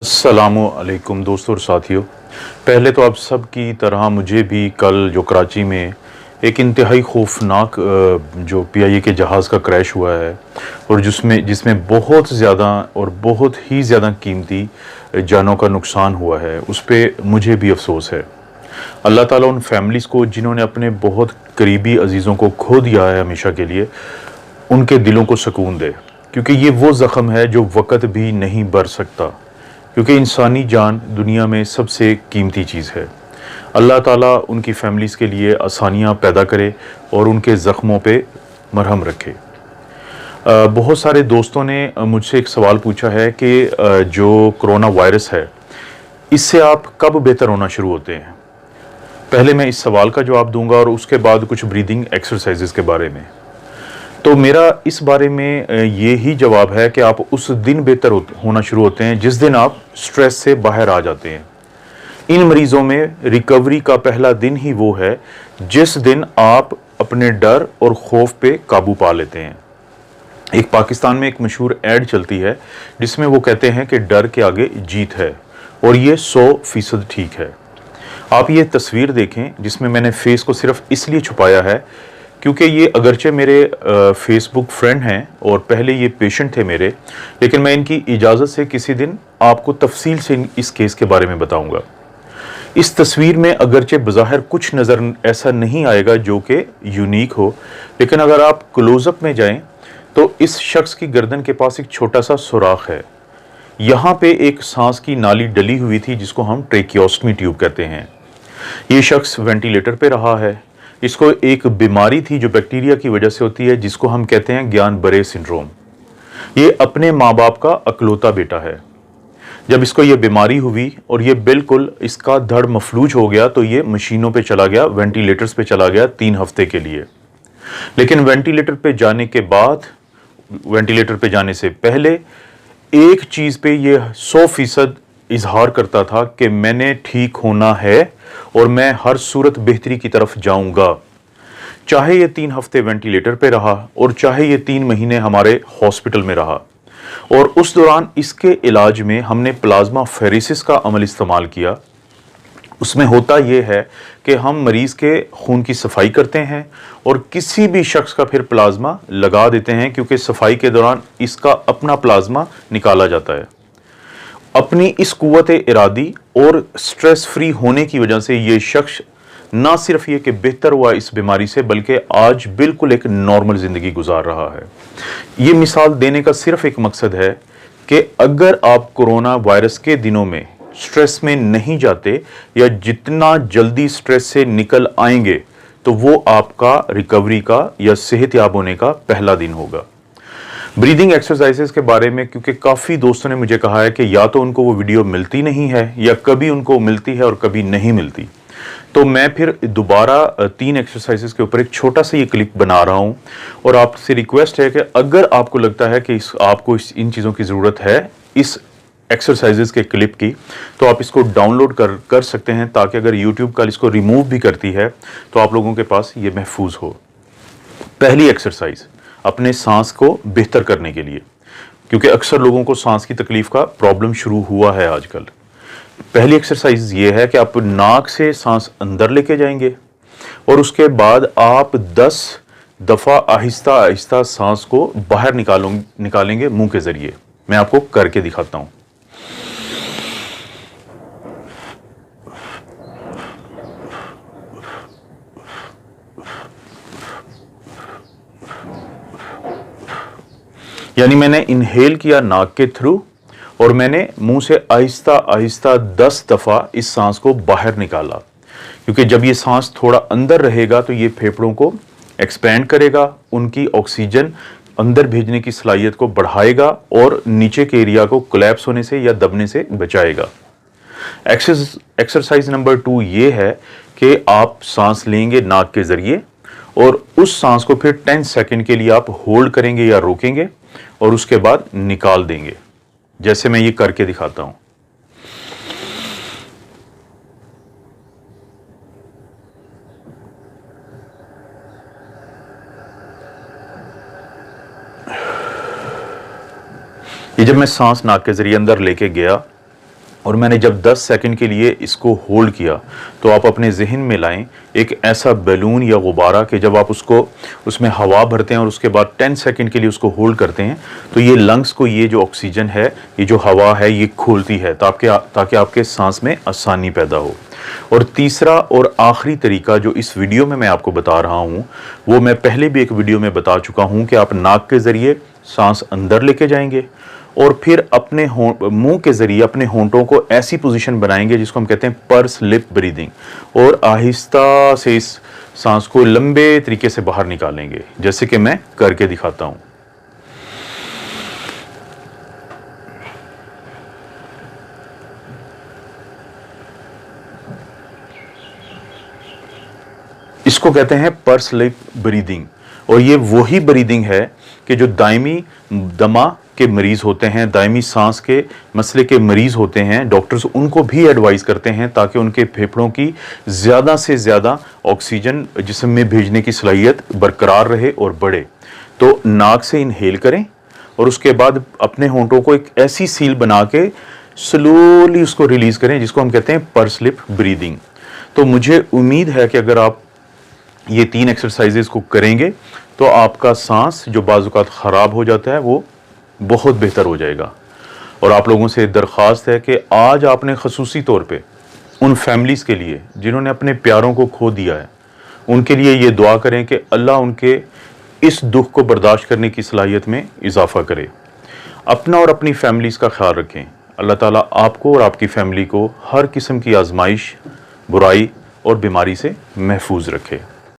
अस्सलामुअलैकुम दोस्तों और साथियों। पहले तो आप सब की तरह मुझे भी कल जो कराची में एक इंतहाई खौफनाक जो पीआईए के जहाज़ का क्रैश हुआ है और जिसमें जिसमें बहुत ज़्यादा और बहुत ही ज़्यादा कीमती जानों का नुकसान हुआ है, उस पे मुझे भी अफसोस है। अल्लाह ताला उन फैमिलीज़ को जिन्होंने अपने बहुत करीबी अजीज़ों को खो दिया है हमेशा के लिए, उनके दिलों को सुकून दे, क्योंकि ये वो ज़ख्म है जो वक़्त भी नहीं भर सकता, क्योंकि इंसानी जान दुनिया में सबसे कीमती चीज़ है। अल्लाह ताला उनकी फैमिलीज़ के लिए आसानियाँ पैदा करे और उनके ज़ख्मों पे मरहम रखे। बहुत सारे दोस्तों ने मुझसे एक सवाल पूछा है कि जो कोरोना वायरस है, इससे आप कब बेहतर होना शुरू होते हैं? पहले मैं इस सवाल का जवाब दूंगा और उसके बाद कुछ ब्रीदिंग एक्सरसाइजेस के बारे में। तो मेरा इस बारे में ये ही जवाब है कि आप उस दिन बेहतर होना शुरू होते हैं जिस दिन आप स्ट्रेस से बाहर आ जाते हैं। इन मरीजों में रिकवरी का पहला दिन ही वो है जिस दिन आप अपने डर और खौफ पे काबू पा लेते हैं। एक पाकिस्तान में एक मशहूर ऐड चलती है जिसमें वो कहते हैं कि डर के आगे जीत है, और ये 100% ठीक है। आप ये तस्वीर देखें जिसमें मैंने फेस को सिर्फ इसलिए छुपाया है क्योंकि ये अगरचे मेरे फेसबुक फ्रेंड हैं और पहले ये पेशेंट थे मेरे, लेकिन मैं इनकी इजाज़त से किसी दिन आपको तफसील से इस केस के बारे में बताऊंगा। इस तस्वीर में अगरचे बज़ाहिर कुछ नज़र ऐसा नहीं आएगा जो कि यूनिक हो, लेकिन अगर आप क्लोज़अप में जाएं तो इस शख्स की गर्दन के पास एक छोटा सा सुराख है। यहाँ पे एक सांस की नाली डली हुई थी जिसको हम ट्रेकियोस्टमी ट्यूब कहते हैं। ये शख्स वेंटिलेटर पे रहा है। इसको एक बीमारी थी जो बैक्टीरिया की वजह से होती है, जिसको हम कहते हैं ज्ञान बरे सिंड्रोम। ये अपने माँ बाप का अकलौता बेटा है। जब इसको ये बीमारी हुई और ये बिल्कुल इसका धड़ मफलूज हो गया तो ये मशीनों पे चला गया, वेंटिलेटर्स पे चला गया 3 हफ्ते के लिए। लेकिन वेंटिलेटर पे जाने के बाद, वेंटिलेटर पे जाने से पहले एक चीज़ पे ये 100% इजहार करता था कि मैंने ठीक होना है और मैं हर सूरत बेहतरी की तरफ जाऊंगा। चाहे ये 3 हफ्ते वेंटिलेटर पे रहा और चाहे ये 3 महीने हमारे हॉस्पिटल में रहा, और उस दौरान इसके इलाज में हमने प्लाज्मा फेरेसिस का अमल इस्तेमाल किया। उसमें होता यह है कि हम मरीज के खून की सफाई करते हैं और किसी भी शख्स का फिर प्लाज्मा लगा देते हैं, क्योंकि सफाई के दौरान इसका अपना प्लाज्मा निकाला जाता है। अपनी इस कुव्वत इरादी और स्ट्रेस फ्री होने की वजह से ये शख्स ना सिर्फ ये कि बेहतर हुआ इस बीमारी से, बल्कि आज बिल्कुल एक नॉर्मल ज़िंदगी गुजार रहा है। ये मिसाल देने का सिर्फ एक मकसद है कि अगर आप कोरोना वायरस के दिनों में स्ट्रेस में नहीं जाते या जितना जल्दी स्ट्रेस से निकल आएंगे तो वो आपका रिकवरी का या सेहतयाब होने का पहला दिन होगा। ब्रीदिंग एक्सरसाइजेस के बारे में, क्योंकि काफ़ी दोस्तों ने मुझे कहा है कि या तो उनको वो वीडियो मिलती नहीं है या कभी उनको मिलती है और कभी नहीं मिलती, तो मैं फिर दोबारा 3 एक्सरसाइजेस के ऊपर एक छोटा सा ये क्लिप बना रहा हूँ। और आपसे रिक्वेस्ट है कि अगर आपको लगता है कि आपको इन चीज़ों की ज़रूरत है, इस एक्सरसाइजेस के क्लिप की, तो आप इसको डाउनलोड कर सकते हैं, ताकि अगर यूट्यूब कल इसको रिमूव भी करती है तो आप लोगों के पास ये महफूज हो। पहली एक्सरसाइज अपने सांस को बेहतर करने के लिए, क्योंकि अक्सर लोगों को सांस की तकलीफ का प्रॉब्लम शुरू हुआ है आजकल। पहली एक्सरसाइज ये है कि आप नाक से सांस अंदर लेके जाएंगे और उसके बाद आप 10 दफ़ा आहिस्ता आहिस्ता सांस को बाहर निकालेंगे मुंह के जरिए। मैं आपको करके दिखाता हूं। यानी मैंने इनहेल किया नाक के थ्रू और मैंने मुंह से आहिस्ता आहिस्ता 10 दफ़ा इस सांस को बाहर निकाला, क्योंकि जब ये सांस थोड़ा अंदर रहेगा तो ये फेफड़ों को एक्सपेंड करेगा, उनकी ऑक्सीजन अंदर भेजने की सलाहियत को बढ़ाएगा और नीचे के एरिया को कोलैप्स होने से या दबने से बचाएगा। एक्सरसाइज नंबर 2 ये है कि आप सांस लेंगे नाक के ज़रिए और उस सांस को फिर 10 सेकंड के लिए आप होल्ड करेंगे या रोकेंगे और उसके बाद निकाल देंगे, जैसे मैं ये करके दिखाता हूं। ये जब मैं सांस नाक के जरिए अंदर लेके गया और मैंने जब 10 सेकंड के लिए इसको होल्ड किया, तो आप अपने जहन में लाएं एक ऐसा बैलून या गुब्बारा कि जब आप उसको उसमें हवा भरते हैं और उसके बाद 10 सेकंड के लिए उसको होल्ड करते हैं, तो ये लंग्स को ये जो ऑक्सीजन है, ये जो हवा है, ये खोलती है ताकि आपके सांस में आसानी पैदा हो। और तीसरा और आखिरी तरीका जो इस वीडियो में मैं आपको बता रहा हूँ, वो मैं पहले भी एक वीडियो में बता चुका हूँ कि आप नाक के ज़रिए सांस अंदर लेके जाएंगे और फिर अपने मुंह के ज़रिए अपने होंठों को ऐसी पोजीशन बनाएंगे जिसको हम कहते हैं पर्स लिप ब्रीदिंग, और आहिस्ता से इस सांस को लंबे तरीके से बाहर निकालेंगे, जैसे कि मैं करके दिखाता हूँ। इसको कहते हैं पर्स लिप ब्रीदिंग। और ये वही ब्रीदिंग है कि जो दायमी दमा के मरीज़ होते हैं, दायमी सांस के मसले के मरीज़ होते हैं, डॉक्टर्स उनको भी एडवाइस करते हैं ताकि उनके फेफड़ों की ज़्यादा से ज़्यादा ऑक्सीजन जिस्म में भेजने की सलाहियत बरकरार रहे और बढ़े। तो नाक से इनहेल करें और उसके बाद अपने होंठों को एक ऐसी सील बना के स्लोली उसको रिलीज़ करें, जिसको हम कहते हैं पर्स लिप ब्रीदिंग। तो मुझे उम्मीद है कि अगर आप ये 3 एक्सरसाइजेस को करेंगे तो आपका सांस जो बाज़-औक़ात ख़राब हो जाता है वो बहुत बेहतर हो जाएगा। और आप लोगों से दरख्वास्त है कि आज आपने ख़ुसूसी तौर पे उन फैमिलीज़ के लिए जिन्होंने अपने प्यारों को खो दिया है, उनके लिए ये दुआ करें कि अल्लाह उनके इस दुख को बर्दाश्त करने की सलाहियत में इजाफ़ा करे। अपना और अपनी फैमिलीज़ का ख्याल रखें। अल्लाह ताला आपको और आपकी फैमिली को हर किस्म की आजमाइश, बुराई और बीमारी से महफूज रखे।